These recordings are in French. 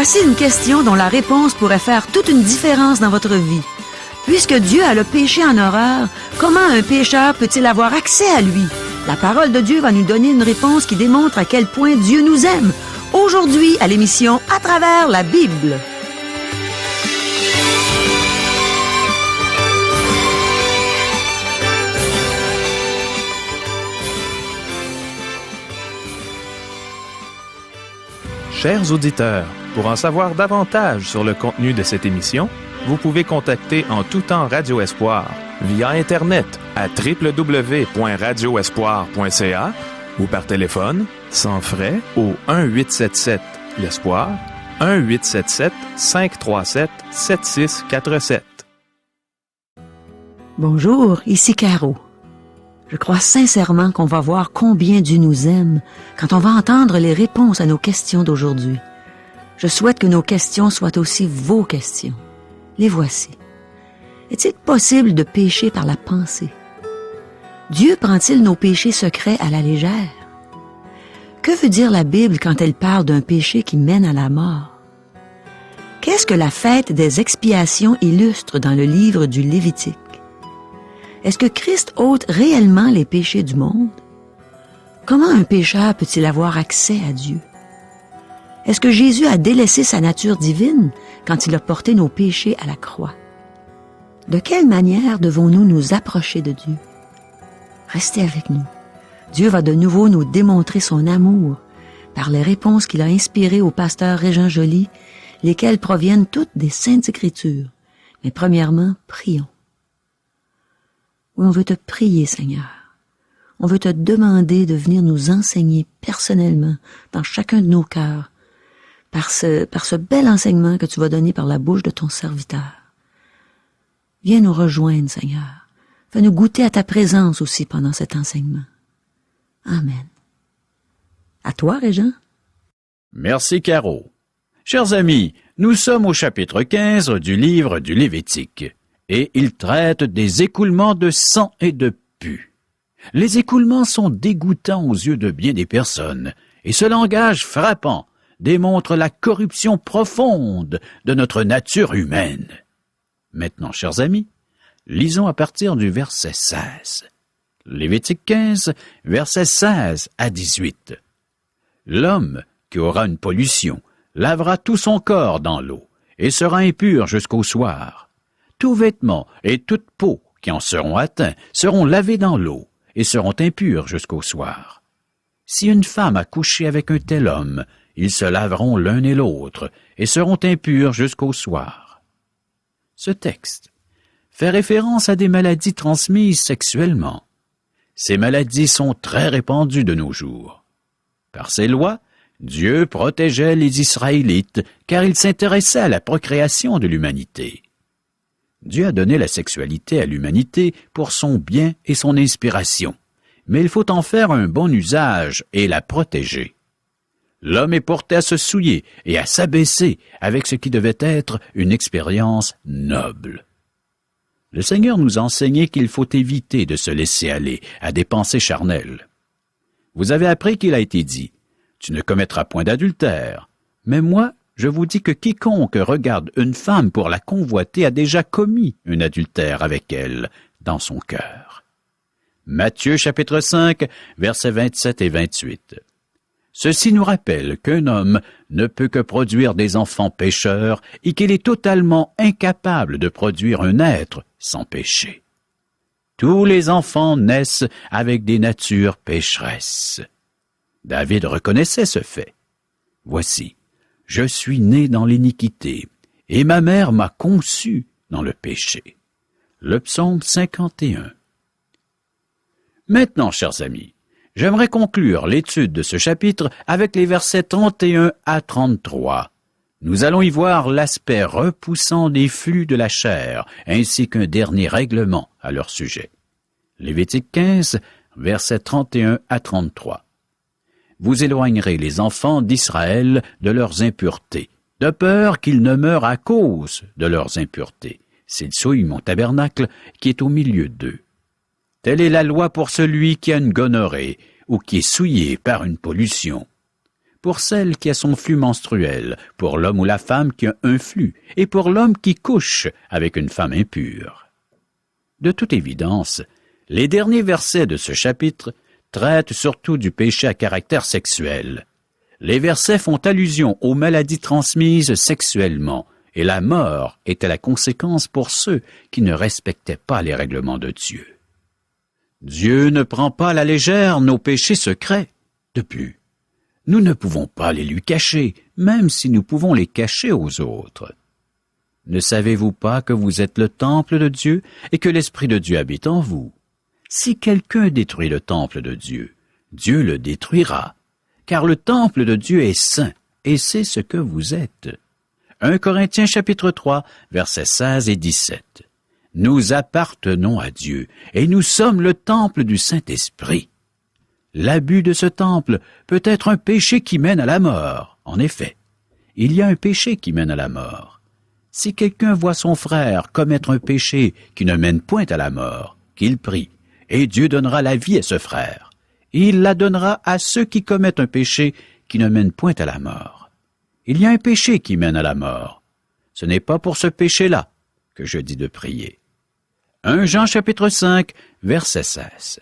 Voici une question dont la réponse pourrait faire toute une différence dans votre vie. Puisque Dieu a le péché en horreur, comment un pécheur peut-il avoir accès à lui? La parole de Dieu va nous donner une réponse qui démontre à quel point Dieu nous aime. Aujourd'hui, à l'émission À travers la Bible. Chers auditeurs, pour en savoir davantage sur le contenu de cette émission, vous pouvez contacter en tout temps Radio Espoir via Internet à www.radioespoir.ca ou par téléphone, sans frais, au 1-877-l'Espoir, 1-877-537-7647. Bonjour, ici Caro. Je crois sincèrement qu'on va voir combien Dieu nous aime quand on va entendre les réponses à nos questions d'aujourd'hui. Je souhaite que nos questions soient aussi vos questions. Les voici. Est-il possible de pécher par la pensée? Dieu prend-il nos péchés secrets à la légère? Que veut dire la Bible quand elle parle d'un péché qui mène à la mort? Qu'est-ce que la fête des expiations illustre dans le livre du Lévitique? Est-ce que Christ ôte réellement les péchés du monde? Comment un pécheur peut-il avoir accès à Dieu? Est-ce que Jésus a délaissé sa nature divine quand il a porté nos péchés à la croix? De quelle manière devons-nous nous approcher de Dieu? Restez avec nous. Dieu va de nouveau nous démontrer son amour par les réponses qu'il a inspirées au pasteur Régent Joly, lesquelles proviennent toutes des Saintes Écritures. Mais premièrement, prions. Oui, on veut te prier, Seigneur. On veut te demander de venir nous enseigner personnellement dans chacun de nos cœurs par ce bel enseignement que tu vas donner par la bouche de ton serviteur. Viens nous rejoindre, Seigneur. Fais-nous goûter à ta présence aussi pendant cet enseignement. Amen. À toi, Régent. Merci, Caro. Chers amis, nous sommes au chapitre 15 du livre du Lévitique, et il traite des écoulements de sang et de pus. Les écoulements sont dégoûtants aux yeux de bien des personnes, et ce langage frappant démontre la corruption profonde de notre nature humaine. Maintenant, chers amis, lisons à partir du verset 16. Lévitique 15, versets 16 à 18. L'homme qui aura une pollution lavera tout son corps dans l'eau et sera impur jusqu'au soir. Tout vêtement et toute peau qui en seront atteints seront lavés dans l'eau et seront impurs jusqu'au soir. Si une femme a couché avec un tel homme, ils se laveront l'un et l'autre et seront impurs jusqu'au soir. Ce texte fait référence à des maladies transmises sexuellement. Ces maladies sont très répandues de nos jours. Par ses lois, Dieu protégeait les Israélites car il s'intéressait à la procréation de l'humanité. Dieu a donné la sexualité à l'humanité pour son bien et son inspiration, mais il faut en faire un bon usage et la protéger. L'homme est porté à se souiller et à s'abaisser avec ce qui devait être une expérience noble. Le Seigneur nous a enseigné qu'il faut éviter de se laisser aller à des pensées charnelles. Vous avez appris qu'il a été dit « Tu ne commettras point d'adultère », mais moi, je vous dis que quiconque regarde une femme pour la convoiter a déjà commis un adultère avec elle dans son cœur. Matthieu chapitre 5, versets 27 et 28. Ceci nous rappelle qu'un homme ne peut que produire des enfants pécheurs et qu'il est totalement incapable de produire un être sans péché. Tous les enfants naissent avec des natures pécheresses. David reconnaissait ce fait. Voici, je suis né dans l'iniquité, et ma mère m'a conçu dans le péché. Le psaume 51. Maintenant, chers amis, j'aimerais conclure l'étude de ce chapitre avec les versets 31 à 33. Nous allons y voir l'aspect repoussant des flux de la chair, ainsi qu'un dernier règlement à leur sujet. Lévitique 15, versets 31 à 33. Vous éloignerez les enfants d'Israël de leurs impuretés, de peur qu'ils ne meurent à cause de leurs impuretés, s'ils souillent mon tabernacle qui est au milieu d'eux. Telle est la loi pour celui qui a une gonorrhée ou qui est souillé par une pollution. pour celle qui a son flux menstruel, pour l'homme ou la femme qui a un flux, et pour l'homme qui couche avec une femme impure. De toute évidence, les derniers versets de ce chapitre traitent surtout du péché à caractère sexuel. Les versets font allusion aux maladies transmises sexuellement, et la mort était la conséquence pour ceux qui ne respectaient pas les règlements de Dieu. Dieu ne prend pas à la légère nos péchés secrets. De plus, nous ne pouvons pas les lui cacher, même si nous pouvons les cacher aux autres. Ne savez-vous pas que vous êtes le temple de Dieu et que l'Esprit de Dieu habite en vous? Si quelqu'un détruit le temple de Dieu, Dieu le détruira, car le temple de Dieu est saint, et c'est ce que vous êtes. 1 Corinthiens chapitre 3, versets 16 et 17. Nous appartenons à Dieu, et nous sommes le temple du Saint-Esprit. L'abus de ce temple peut être un péché qui mène à la mort. En effet, il y a un péché qui mène à la mort. Si quelqu'un voit son frère commettre un péché qui ne mène point à la mort, qu'il prie, et Dieu donnera la vie à ce frère. Il la donnera à ceux qui commettent un péché qui ne mène point à la mort. Il y a un péché qui mène à la mort. Ce n'est pas pour ce péché-là que je dis de prier. 1 Jean chapitre 5, verset 16.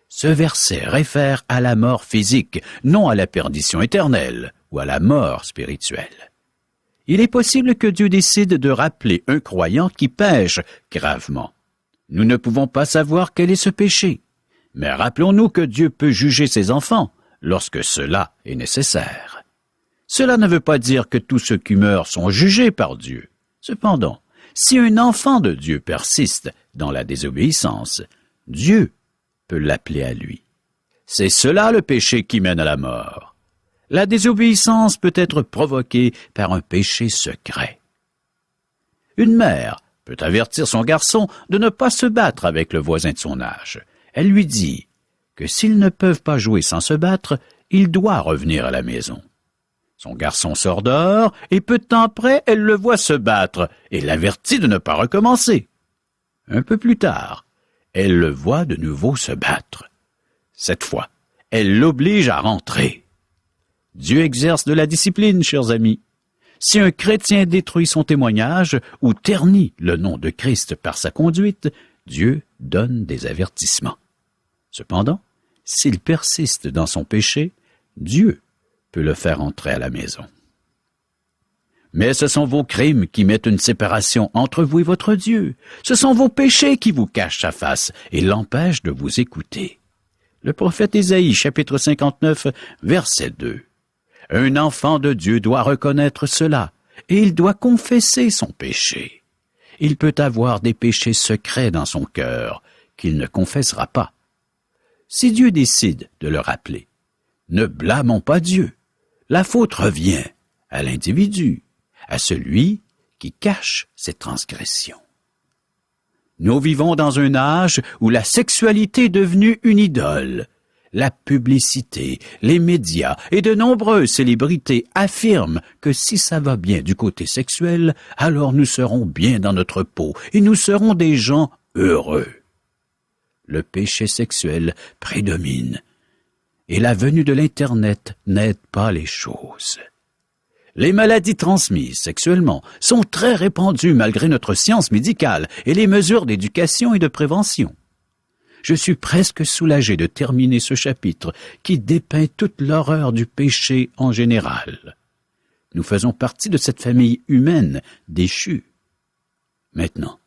Ce verset réfère à la mort physique, non à la perdition éternelle ou à la mort spirituelle. Il est possible que Dieu décide de rappeler un croyant qui pêche gravement. Nous ne pouvons pas savoir quel est ce péché, mais rappelons-nous que Dieu peut juger ses enfants lorsque cela est nécessaire. Cela ne veut pas dire que tous ceux qui meurent sont jugés par Dieu. Cependant, si un enfant de Dieu persiste dans la désobéissance, Dieu peut l'appeler à lui. C'est cela le péché qui mène à la mort. La désobéissance peut être provoquée par un péché secret. Une mère peut avertir son garçon de ne pas se battre avec le voisin de son âge. Elle lui dit que s'ils ne peuvent pas jouer sans se battre, il doit revenir à la maison. Son garçon sort dehors et peu de temps après, elle le voit se battre et l'avertit de ne pas recommencer. Un peu plus tard, elle le voit de nouveau se battre. Cette fois, elle l'oblige à rentrer. Dieu exerce de la discipline, chers amis. Si un chrétien détruit son témoignage ou ternit le nom de Christ par sa conduite, Dieu donne des avertissements. Cependant, s'il persiste dans son péché, Dieu peut le faire entrer à la maison. Mais ce sont vos crimes qui mettent une séparation entre vous et votre Dieu. Ce sont vos péchés qui vous cachent sa face et l'empêchent de vous écouter. Le prophète Ésaïe, chapitre 59, verset 2. Un enfant de Dieu doit reconnaître cela, et il doit confesser son péché. Il peut avoir des péchés secrets dans son cœur qu'il ne confessera pas. Si Dieu décide de le rappeler, ne blâmons pas Dieu. La faute revient à l'individu, à celui qui cache ses transgressions. Nous vivons dans un âge où la sexualité est devenue une idole. La publicité, les médias et de nombreuses célébrités affirment que si ça va bien du côté sexuel, alors nous serons bien dans notre peau et nous serons des gens heureux. Le péché sexuel prédomine et la venue de l'Internet n'aide pas les choses. Les maladies transmises sexuellement sont très répandues malgré notre science médicale et les mesures d'éducation et de prévention. Je suis presque soulagé de terminer ce chapitre qui dépeint toute l'horreur du péché en général. Nous faisons partie de cette famille humaine déchue. Maintenant,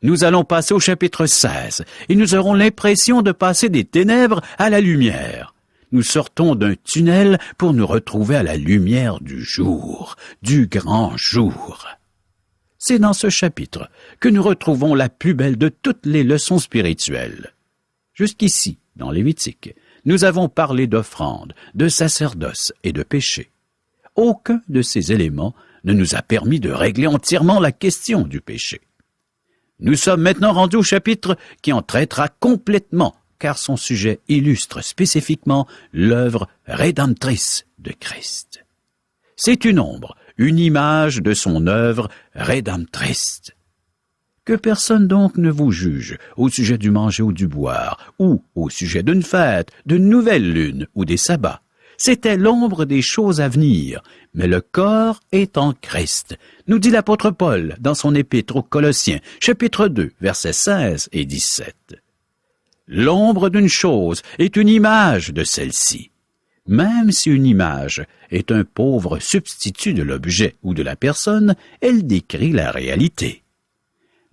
nous allons passer au chapitre 16 et nous aurons l'impression de passer des ténèbres à la lumière. Nous sortons d'un tunnel pour nous retrouver à la lumière du jour, du grand jour. C'est dans ce chapitre que nous retrouvons la plus belle de toutes les leçons spirituelles. Jusqu'ici, dans Lévitique, nous avons parlé d'offrande, de sacerdoce et de péché. Aucun de ces éléments ne nous a permis de régler entièrement la question du péché. Nous sommes maintenant rendus au chapitre qui en traitera complètement, car son sujet illustre spécifiquement l'œuvre rédemptrice de Christ. C'est une ombre, une image de son œuvre rédemptrice. Que personne donc ne vous juge au sujet du manger ou du boire, ou au sujet d'une fête, d'une nouvelle lune ou des sabbats. C'était l'ombre des choses à venir, mais le corps est en Christ, nous dit l'apôtre Paul dans son épître aux Colossiens, chapitre 2, versets 16 et 17. L'ombre d'une chose est une image de celle-ci. Même si une image est un pauvre substitut de l'objet ou de la personne, elle décrit la réalité.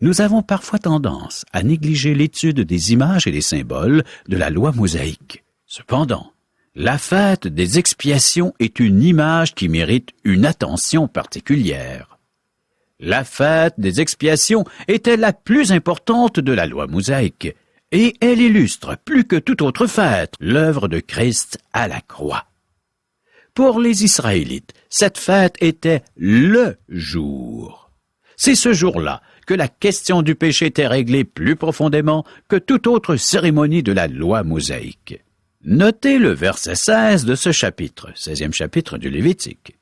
Nous avons parfois tendance à négliger l'étude des images et des symboles de la loi mosaïque. Cependant, la fête des expiations est une image qui mérite une attention particulière. La fête des expiations était la plus importante de la loi mosaïque, et elle illustre plus que toute autre fête l'œuvre de Christ à la croix. Pour les Israélites, cette fête était le jour. C'est ce jour-là que la question du péché était réglée plus profondément que toute autre cérémonie de la loi mosaïque. Notez le verset 16 de ce chapitre, 16e chapitre du Lévitique.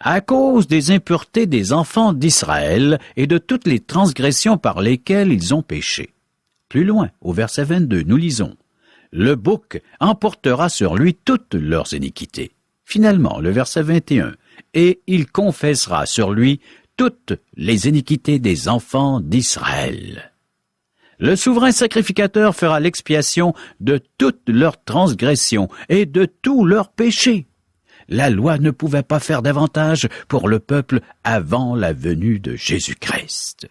À cause des impuretés des enfants d'Israël et de toutes les transgressions par lesquelles ils ont péché. Plus loin, au verset 22, nous lisons « Le bouc emportera sur lui toutes leurs iniquités. » Finalement, le verset 21, « Et il confessera sur lui toutes les iniquités des enfants d'Israël. » Le souverain sacrificateur fera l'expiation de toutes leurs transgressions et de tous leurs péchés. La loi ne pouvait pas faire davantage pour le peuple avant la venue de Jésus-Christ.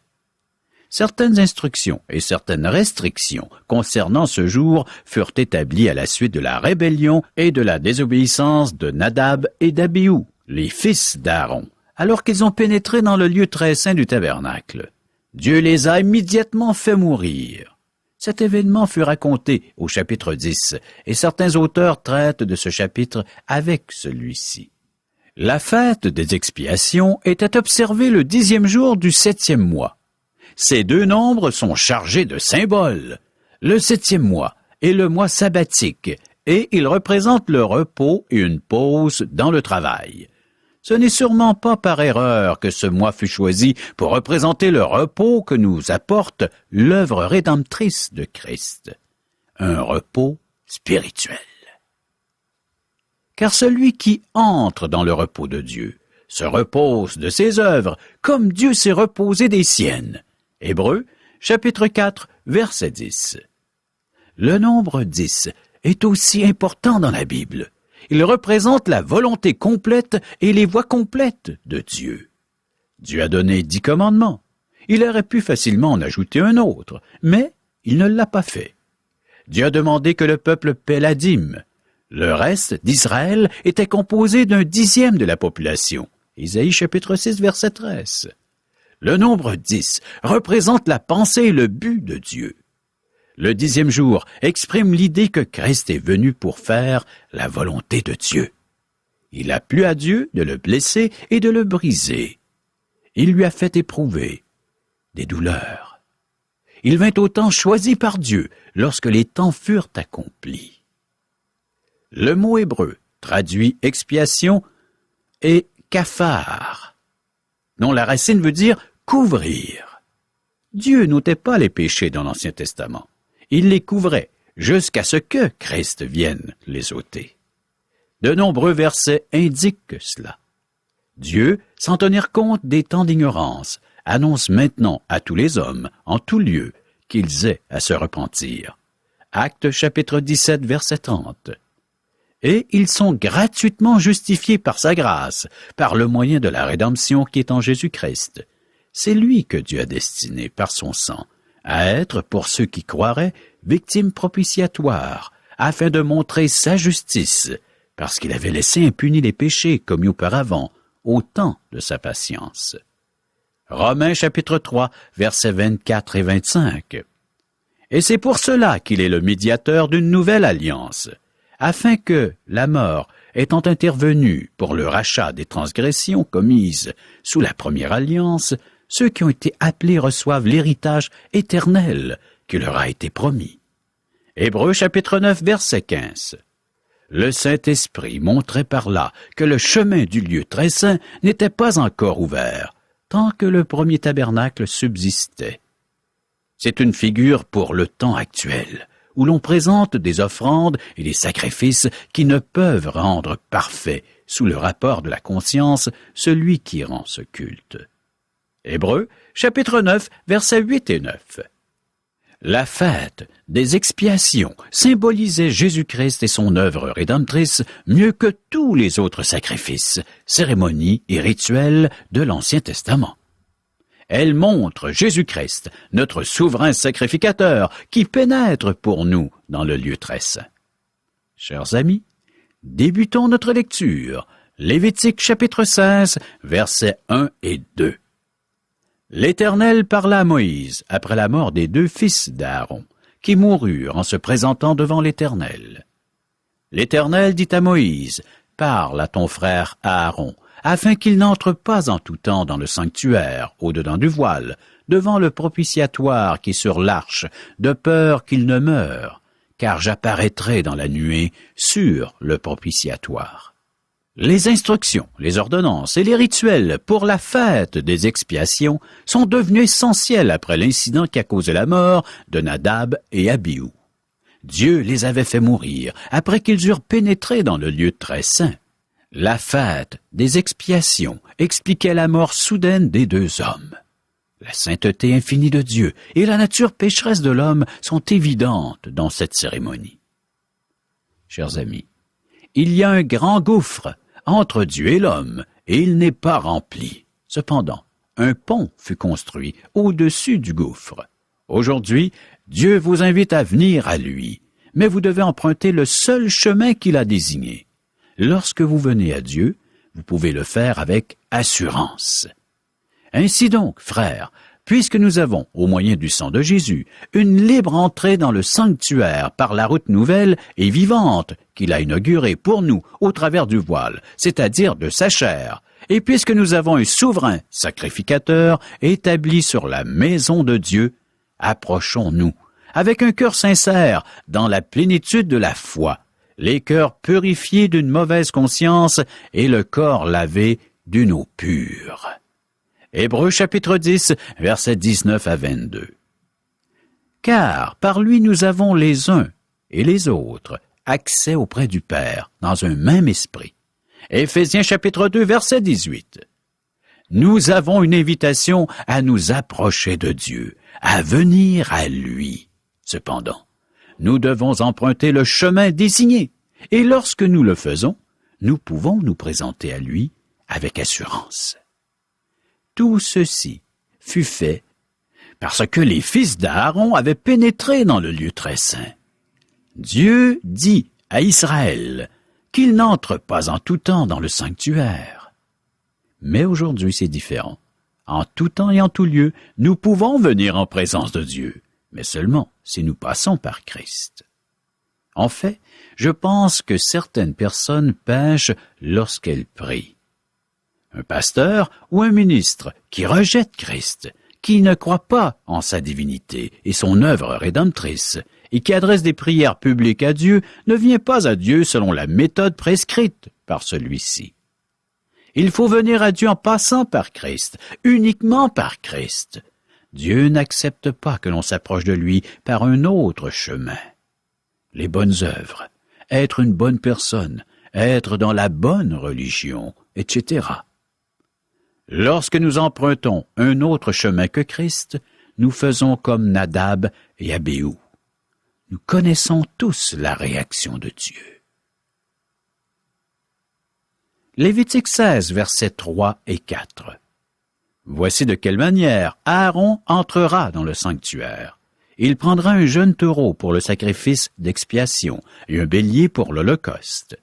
Certaines instructions et certaines restrictions concernant ce jour furent établies à la suite de la rébellion et de la désobéissance de Nadab et d'Abihu, les fils d'Aaron, alors qu'ils ont pénétré dans le lieu très saint du tabernacle. Dieu les a immédiatement fait mourir. Cet événement fut raconté au chapitre 10, et certains auteurs traitent de ce chapitre avec celui-ci. La fête des expiations était observée le 10e jour du 7e mois. Ces deux nombres sont chargés de symboles. Le 7e mois est le mois sabbatique, et il représente le repos et une pause dans le travail. Ce n'est sûrement pas par erreur que ce mois fut choisi pour représenter le repos que nous apporte l'œuvre rédemptrice de Christ. Un repos spirituel. Car celui qui entre dans le repos de Dieu se repose de ses œuvres comme Dieu s'est reposé des siennes. Hébreux, chapitre 4, verset 10. Le nombre 10 est aussi important dans la Bible. Il représente la volonté complète et les voies complètes de Dieu. Dieu a donné 10 commandements. Il aurait pu facilement en ajouter un autre, mais il ne l'a pas fait. Dieu a demandé que le peuple paie la dîme. Le reste d'Israël était composé d'un 10e de la population. Isaïe chapitre 6, verset 13. Le nombre 10 représente la pensée et le but de Dieu. Le 10e jour exprime l'idée que Christ est venu pour faire la volonté de Dieu. Il a plu à Dieu de le blesser et de le briser. Il lui a fait éprouver des douleurs. Il vint au temps choisi par Dieu lorsque les temps furent accomplis. Le mot hébreu traduit expiation est kaphar, dont la racine veut dire couvrir. Dieu n'ôtait pas les péchés dans l'Ancien Testament. Il les couvrait jusqu'à ce que Christ vienne les ôter. De nombreux versets indiquent cela. Dieu, sans tenir compte des temps d'ignorance, annonce maintenant à tous les hommes, en tout lieu, qu'ils aient à se repentir. Actes chapitre 17, verset 30. Et ils sont gratuitement justifiés par sa grâce, par le moyen de la rédemption qui est en Jésus-Christ. C'est lui que Dieu a destiné, par son sang, à être, pour ceux qui croiraient, victime propitiatoire, afin de montrer sa justice, parce qu'il avait laissé impunis les péchés commis auparavant, au temps de sa patience. Romains chapitre 3, versets 24 et 25. Et c'est pour cela qu'il est le médiateur d'une nouvelle alliance, afin que, la mort étant intervenue pour le rachat des transgressions commises sous la première alliance, ceux qui ont été appelés reçoivent l'héritage éternel qui leur a été promis. Hébreux chapitre 9, verset 15. Le Saint-Esprit montrait par là que le chemin du lieu très saint n'était pas encore ouvert, tant que le premier tabernacle subsistait. C'est une figure pour le temps actuel, où l'on présente des offrandes et des sacrifices qui ne peuvent rendre parfait, sous le rapport de la conscience, celui qui rend ce culte. Hébreux, chapitre 9, versets 8 et 9. La fête des expiations symbolisait Jésus-Christ et son œuvre rédemptrice mieux que tous les autres sacrifices, cérémonies et rituels de l'Ancien Testament. Elle montre Jésus-Christ, notre souverain sacrificateur, qui pénètre pour nous dans le lieu très saint. Chers amis, débutons notre lecture. Lévitique chapitre 16, versets 1 et 2. L'Éternel parla à Moïse après la mort des 2 fils d'Aaron, qui moururent en se présentant devant l'Éternel. L'Éternel dit à Moïse, « Parle à ton frère Aaron, afin qu'il n'entre pas en tout temps dans le sanctuaire, au-dedans du voile, devant le propitiatoire qui est sur l'arche, de peur qu'il ne meure, car j'apparaîtrai dans la nuée sur le propitiatoire. » Les instructions, les ordonnances et les rituels pour la fête des expiations sont devenus essentiels après l'incident qui a causé la mort de Nadab et Abihu. Dieu les avait fait mourir après qu'ils eurent pénétré dans le lieu très saint. La fête des expiations expliquait la mort soudaine des 2 hommes. La sainteté infinie de Dieu et la nature pécheresse de l'homme sont évidentes dans cette cérémonie. Chers amis, il y a un grand gouffre entre Dieu et l'homme, et il n'est pas rempli. Cependant, un pont fut construit au-dessus du gouffre. Aujourd'hui, Dieu vous invite à venir à lui, mais vous devez emprunter le seul chemin qu'il a désigné. Lorsque vous venez à Dieu, vous pouvez le faire avec assurance. Ainsi donc, frères, puisque nous avons, au moyen du sang de Jésus, une libre entrée dans le sanctuaire par la route nouvelle et vivante qu'il a inaugurée pour nous au travers du voile, c'est-à-dire de sa chair, et puisque nous avons un souverain sacrificateur établi sur la maison de Dieu, approchons-nous, avec un cœur sincère, dans la plénitude de la foi, les cœurs purifiés d'une mauvaise conscience et le corps lavé d'une eau pure. Hébreux chapitre 10, versets 19 à 22. Car par lui nous avons les uns et les autres accès auprès du Père dans un même esprit. Éphésiens chapitre 2, verset 18. Nous avons une invitation à nous approcher de Dieu, à venir à lui. Cependant, nous devons emprunter le chemin désigné, et lorsque nous le faisons, nous pouvons nous présenter à lui avec assurance. Tout ceci fut fait parce que les fils d'Aaron avaient pénétré dans le lieu très saint. Dieu dit à Israël qu'il n'entre pas en tout temps dans le sanctuaire. Mais aujourd'hui c'est différent. En tout temps et en tout lieu, nous pouvons venir en présence de Dieu, mais seulement si nous passons par Christ. En fait, je pense que certaines personnes pêchent lorsqu'elles prient. Un pasteur ou un ministre qui rejette Christ, qui ne croit pas en sa divinité et son œuvre rédemptrice, et qui adresse des prières publiques à Dieu, ne vient pas à Dieu selon la méthode prescrite par celui-ci. Il faut venir à Dieu en passant par Christ, uniquement par Christ. Dieu n'accepte pas que l'on s'approche de lui par un autre chemin. Les bonnes œuvres, être une bonne personne, être dans la bonne religion, etc. Lorsque nous empruntons un autre chemin que Christ, nous faisons comme Nadab et Abihu. Nous connaissons tous la réaction de Dieu. Lévitique 16, versets 3 et 4. Voici de quelle manière Aaron entrera dans le sanctuaire. Il prendra un jeune taureau pour le sacrifice d'expiation et un bélier pour l'holocauste.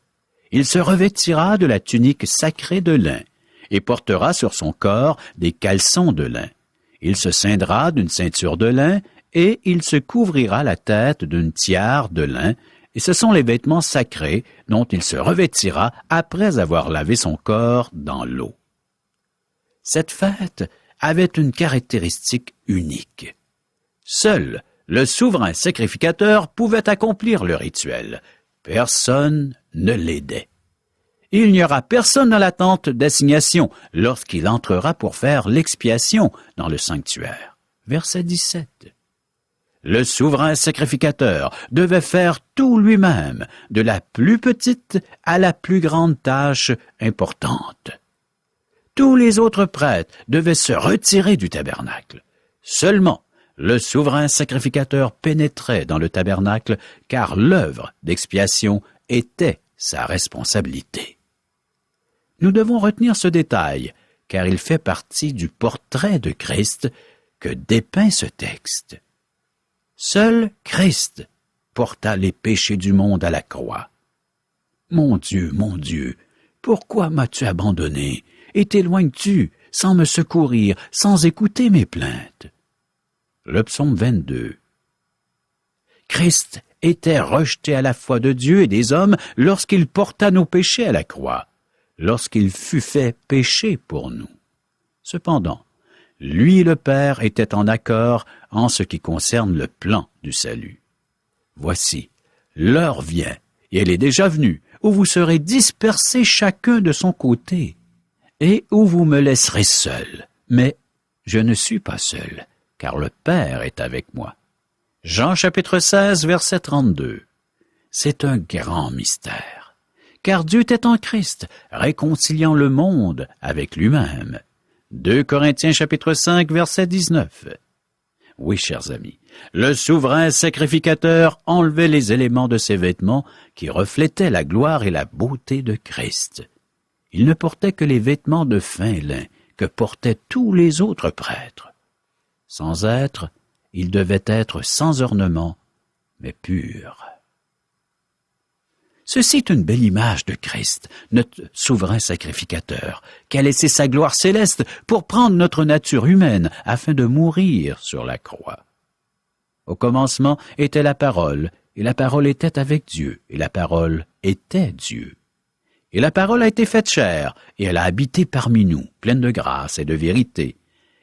Il se revêtira de la tunique sacrée de lin et portera sur son corps des caleçons de lin. Il se ceindra d'une ceinture de lin et il se couvrira la tête d'une tiare de lin, et ce sont les vêtements sacrés dont il se revêtira après avoir lavé son corps dans l'eau. Cette fête avait une caractéristique unique. Seul le souverain sacrificateur pouvait accomplir le rituel. Personne ne l'aidait. Il n'y aura personne dans la tente d'assignation lorsqu'il entrera pour faire l'expiation dans le sanctuaire. Verset 17. Le souverain sacrificateur devait faire tout lui-même, de la plus petite à la plus grande tâche importante. Tous les autres prêtres devaient se retirer du tabernacle. Seulement, le souverain sacrificateur pénétrait dans le tabernacle, car l'œuvre d'expiation était sa responsabilité. Nous devons retenir ce détail, car il fait partie du portrait de Christ que dépeint ce texte. Seul Christ porta les péchés du monde à la croix. Mon Dieu, pourquoi m'as-tu abandonné et t'éloignes-tu sans me secourir, sans écouter mes plaintes? Le psaume 22. Christ était rejeté à la fois de Dieu et des hommes lorsqu'il porta nos péchés à la croix, lorsqu'il fut fait péché pour nous. Cependant, lui et le Père étaient en accord en ce qui concerne le plan du salut. Voici, l'heure vient, et elle est déjà venue, où vous serez dispersés chacun de son côté, et où vous me laisserez seul. Mais je ne suis pas seul, car le Père est avec moi. Jean chapitre 16, verset 32. C'est un grand mystère, car Dieu était en Christ, réconciliant le monde avec lui-même. 2 Corinthiens chapitre 5, verset 19. Oui, chers amis, le souverain sacrificateur enlevait les éléments de ses vêtements qui reflétaient la gloire et la beauté de Christ. Il ne portait que les vêtements de fin lin que portaient tous les autres prêtres. Sans être, il devait être sans ornement, mais pur. Ceci est une belle image de Christ, notre souverain sacrificateur, qui a laissé sa gloire céleste pour prendre notre nature humaine afin de mourir sur la croix. Au commencement était la parole, et la parole était avec Dieu, et la parole était Dieu. Et la parole a été faite chair, et elle a habité parmi nous, pleine de grâce et de vérité.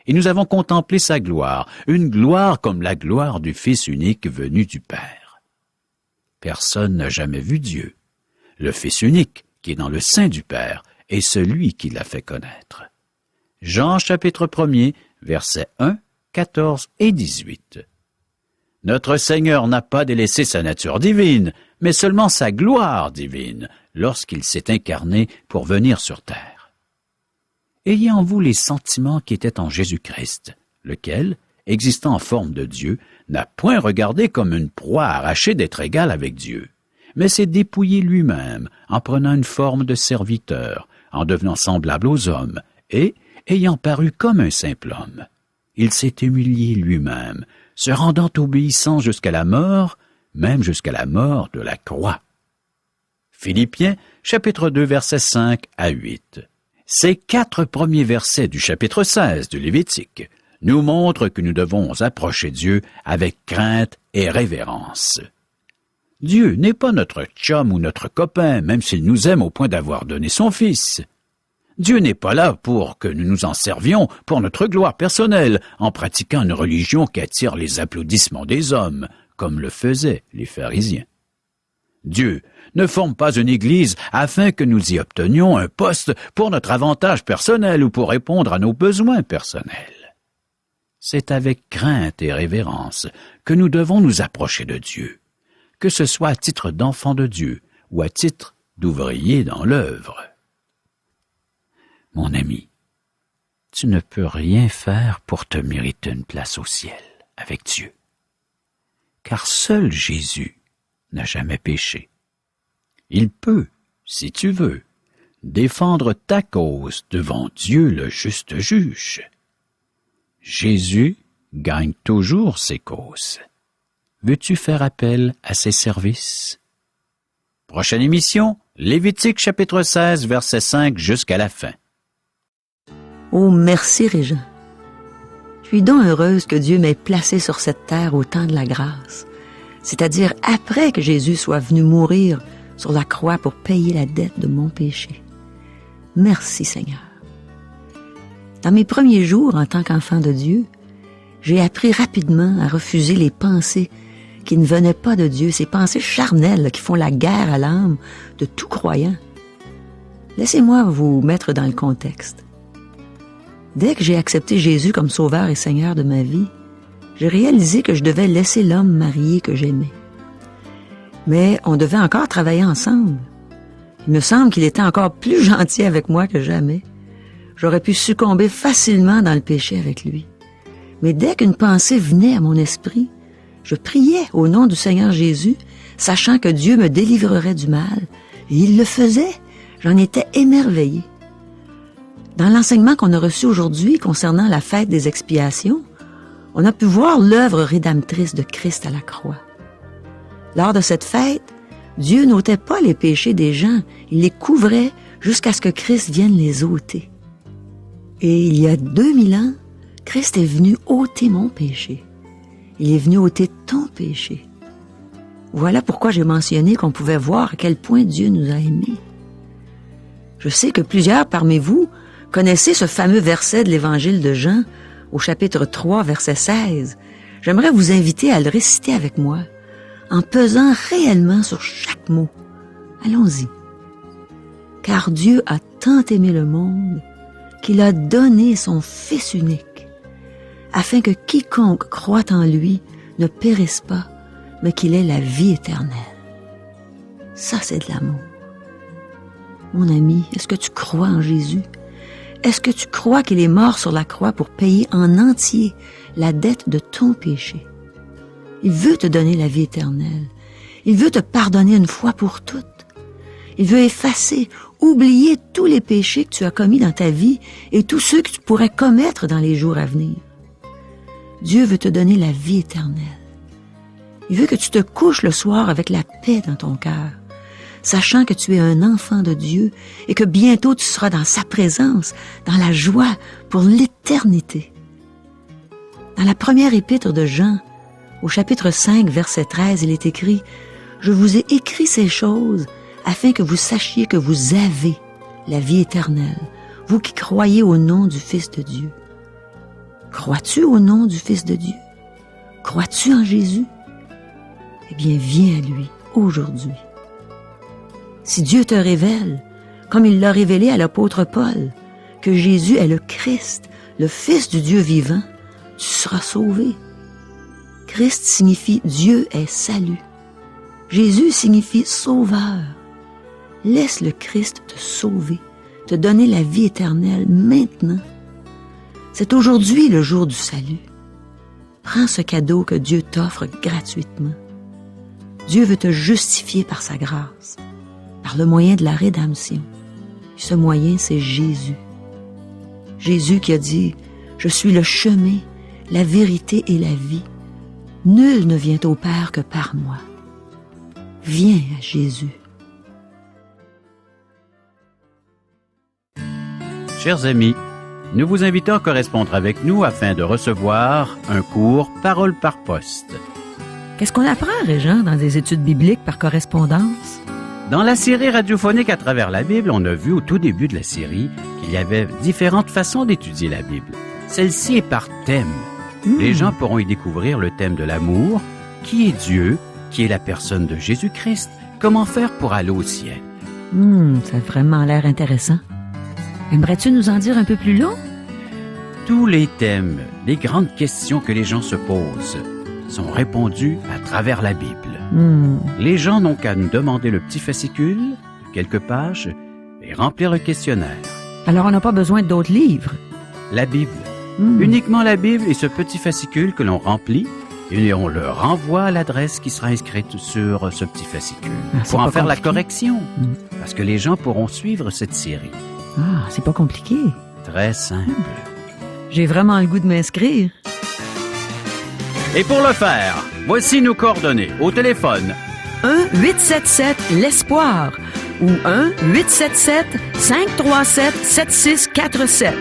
Et nous avons contemplé sa gloire, une gloire comme la gloire du Fils unique venu du Père. Personne n'a jamais vu Dieu. Le Fils unique, qui est dans le sein du Père, est celui qui l'a fait connaître. Jean chapitre 1er, versets 1, 14 et 18. Notre Seigneur n'a pas délaissé sa nature divine, mais seulement sa gloire divine, lorsqu'il s'est incarné pour venir sur terre. Ayez en vous les sentiments qui étaient en Jésus-Christ, lequel, existant en forme de Dieu, n'a point regardé comme une proie arrachée d'être égal avec Dieu, mais s'est dépouillé lui-même en prenant une forme de serviteur, en devenant semblable aux hommes, et, ayant paru comme un simple homme, il s'est humilié lui-même, se rendant obéissant jusqu'à la mort, même jusqu'à la mort de la croix. Philippiens, chapitre 2, versets 5 à 8. Ces 4 premiers versets du chapitre 16 du Lévitique nous montrent que nous devons approcher Dieu avec crainte et révérence. Dieu n'est pas notre chum ou notre copain, même s'il nous aime au point d'avoir donné son Fils. Dieu n'est pas là pour que nous nous en servions pour notre gloire personnelle, en pratiquant une religion qui attire les applaudissements des hommes, comme le faisaient les pharisiens. Dieu ne forme pas une église afin que nous y obtenions un poste pour notre avantage personnel ou pour répondre à nos besoins personnels. C'est avec crainte et révérence que nous devons nous approcher de Dieu, que ce soit à titre d'enfant de Dieu ou à titre d'ouvrier dans l'œuvre. Mon ami, tu ne peux rien faire pour te mériter une place au ciel avec Dieu, car seul Jésus n'a jamais péché. Il peut, si tu veux, défendre ta cause devant Dieu le juste juge. Jésus gagne toujours ses causes. Veux-tu faire appel à ses services? Prochaine émission, Lévitique chapitre 16, verset 5 jusqu'à la fin. Oh, merci, Régent. Je suis donc heureuse que Dieu m'ait placée sur cette terre au temps de la grâce, c'est-à-dire après que Jésus soit venu mourir sur la croix pour payer la dette de mon péché. Merci, Seigneur. Dans mes premiers jours en tant qu'enfant de Dieu, j'ai appris rapidement à refuser les pensées qui ne venaient pas de Dieu, ces pensées charnelles qui font la guerre à l'âme de tout croyant. Laissez-moi vous mettre dans le contexte. Dès que j'ai accepté Jésus comme Sauveur et Seigneur de ma vie, j'ai réalisé que je devais laisser l'homme marié que j'aimais. Mais on devait encore travailler ensemble. Il me semble qu'il était encore plus gentil avec moi que jamais. J'aurais pu succomber facilement dans le péché avec lui. Mais dès qu'une pensée venait à mon esprit, je priais au nom du Seigneur Jésus, sachant que Dieu me délivrerait du mal. Et il le faisait. J'en étais émerveillée. Dans l'enseignement qu'on a reçu aujourd'hui concernant la fête des expiations, on a pu voir l'œuvre rédemptrice de Christ à la croix. Lors de cette fête, Dieu n'ôtait pas les péchés des gens, il les couvrait jusqu'à ce que Christ vienne les ôter. Et il y a 2000 ans, Christ est venu ôter mon péché. Il est venu ôter ton péché. Voilà pourquoi j'ai mentionné qu'on pouvait voir à quel point Dieu nous a aimés. Je sais que plusieurs parmi vous connaissez ce fameux verset de l'Évangile de Jean, au chapitre 3, verset 16. J'aimerais vous inviter à le réciter avec moi, en pesant réellement sur chaque mot. Allons-y. Car Dieu a tant aimé le monde qu'il a donné son Fils unique, afin que quiconque croit en lui ne périsse pas, mais qu'il ait la vie éternelle. Ça, c'est de l'amour. Mon ami, est-ce que tu crois en Jésus? Est-ce que tu crois qu'il est mort sur la croix pour payer en entier la dette de ton péché? Il veut te donner la vie éternelle. Il veut te pardonner une fois pour toutes. Il veut effacer, oublier tous les péchés que tu as commis dans ta vie et tous ceux que tu pourrais commettre dans les jours à venir. Dieu veut te donner la vie éternelle. Il veut que tu te couches le soir avec la paix dans ton cœur, sachant que tu es un enfant de Dieu et que bientôt tu seras dans sa présence, dans la joie pour l'éternité. Dans la première épître de Jean, au chapitre 5, verset 13, il est écrit « Je vous ai écrit ces choses afin que vous sachiez que vous avez la vie éternelle, vous qui croyez au nom du Fils de Dieu. » Crois-tu au nom du Fils de Dieu? Crois-tu en Jésus? Eh bien, viens à lui aujourd'hui. Si Dieu te révèle, comme il l'a révélé à l'apôtre Paul, que Jésus est le Christ, le Fils du Dieu vivant, tu seras sauvé. Christ signifie Dieu est salut. Jésus signifie sauveur. Laisse le Christ te sauver, te donner la vie éternelle maintenant. C'est aujourd'hui le jour du salut. Prends ce cadeau que Dieu t'offre gratuitement. Dieu veut te justifier par sa grâce, par le moyen de la rédemption. Et ce moyen, c'est Jésus. Jésus qui a dit « Je suis le chemin, la vérité et la vie. Nul ne vient au Père que par moi. » Viens à Jésus. Chers amis, nous vous invitons à correspondre avec nous afin de recevoir un cours Parole par poste. Qu'est-ce qu'on apprend, Régent, dans des études bibliques par correspondance? Dans la série radiophonique à travers la Bible, on a vu au tout début de la série qu'il y avait différentes façons d'étudier la Bible. Celle-ci est par thème. Les gens pourront y découvrir le thème de l'amour, qui est Dieu, qui est la personne de Jésus-Christ, comment faire pour aller au ciel. Ça a vraiment l'air intéressant. Aimerais-tu nous en dire un peu plus long? Tous les thèmes, les grandes questions que les gens se posent, sont répondus à travers la Bible. Les gens n'ont qu'à nous demander le petit fascicule, quelques pages, et remplir le questionnaire. Alors on n'a pas besoin d'autres livres? La Bible. Uniquement la Bible et ce petit fascicule que l'on remplit, et on le renvoie à l'adresse qui sera inscrite sur ce petit fascicule pour en faire la correction, parce que les gens pourront suivre cette série. Ah, c'est pas compliqué. Très simple. J'ai vraiment le goût de m'inscrire. Et pour le faire, voici nos coordonnées au téléphone. 1-877-L'ESPOIR ou 1-877-537-7647.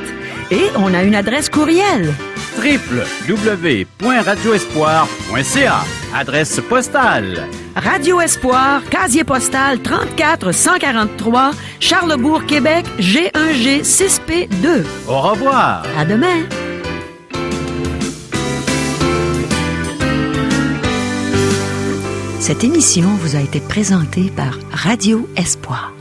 Et on a une adresse courriel. www.radioespoir.ca. Adresse postale. Radio Espoir, casier postal 34 143, Charlesbourg, Québec, G1G 6P2. Au revoir. À demain. Cette émission vous a été présentée par Radio Espoir.